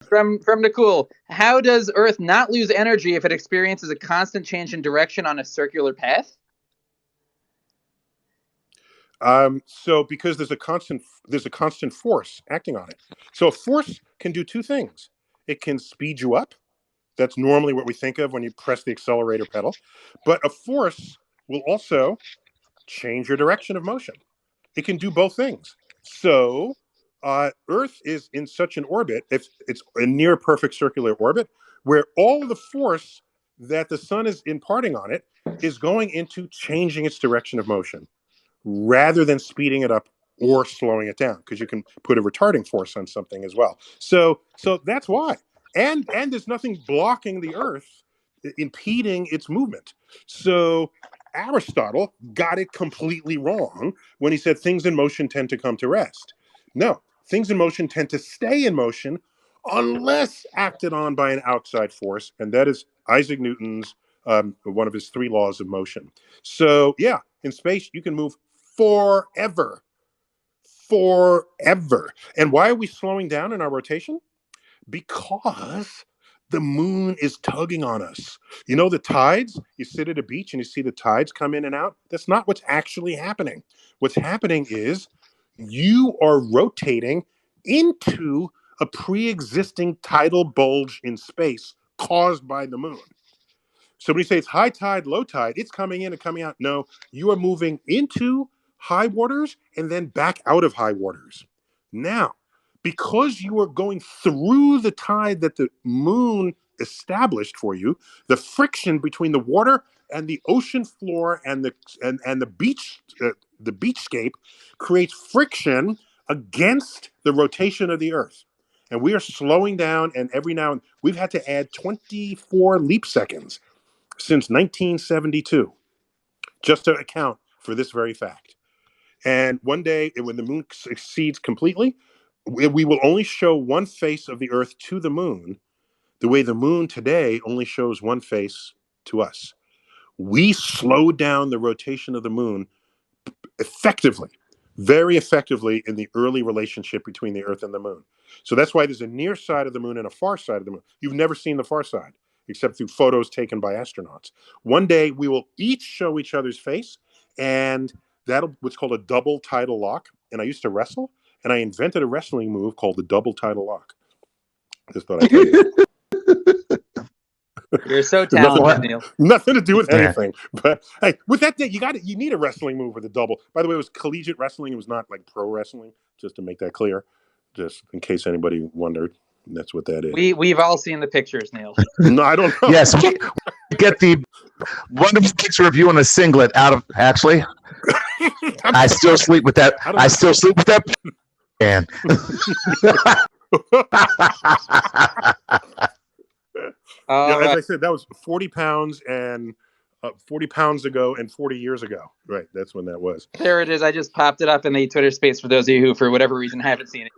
From Nicole, how does Earth not lose energy if it experiences a constant change in direction on a circular path? So because there's a constant force acting on it. So a force can do two things. It can speed you up. That's normally what we think of when you press the accelerator pedal. But a force will also change your direction of motion. It can do both things. So Earth is in such an orbit, if it's a near perfect circular orbit, where all the force that the sun is imparting on it is going into changing its direction of motion rather than speeding it up or slowing it down, because you can put a retarding force on something as well. So that's why. And there's nothing blocking the Earth, impeding its movement. So Aristotle got it completely wrong when he said things in motion tend to come to rest. No, things in motion tend to stay in motion unless acted on by an outside force, and that is Isaac Newton's one of his three laws of motion. So yeah, in space you can move forever. Forever. And why are we slowing down in our rotation? Because the moon is tugging on us. You know, the tides, you sit at a beach and you see the tides come in and out. That's not what's actually happening. What's happening is you are rotating into a pre-existing tidal bulge in space caused by the moon. So when you say it's high tide, low tide, it's coming in and coming out. No, you are moving into high waters and then back out of high waters. Now, because you are going through the tide that the moon established for you, the friction between the water and the ocean floor and the beach, the beachscape, creates friction against the rotation of the Earth. And we are slowing down, and every now and we've had to add 24 leap seconds since 1972 just to account for this very fact. And one day, when the moon succeeds completely, we will only show one face of the Earth to the moon, the way the moon today only shows one face to us. We slowed down the rotation of the moon effectively, very effectively, in the early relationship between the Earth and the moon. So that's why there's a near side of the moon and a far side of the moon. You've never seen the far side, except through photos taken by astronauts. One day, we will each show each other's face, and that'll what's called a double tidal lock. And I used to wrestle, and I invented a wrestling move called the double tidal lock. Just thought I'd tell you. You're so talented, Neil. Nothing to do with anything. But hey, with that, you need a wrestling move with a double. By the way, it was collegiate wrestling. It was not like pro wrestling, just to make that clear, just in case anybody wondered. That's what that is. We've all seen the pictures, Neil. No, I don't know. Yes, we get the wonderful picture of you in a singlet out of, actually. I still sleep with that. I still sleep with that. Man. As I said, that was 40 pounds and 40 pounds ago and 40 years ago. Right, that's when that was. There it is. I just popped it up in the Twitter space for those of you who, for whatever reason, haven't seen it.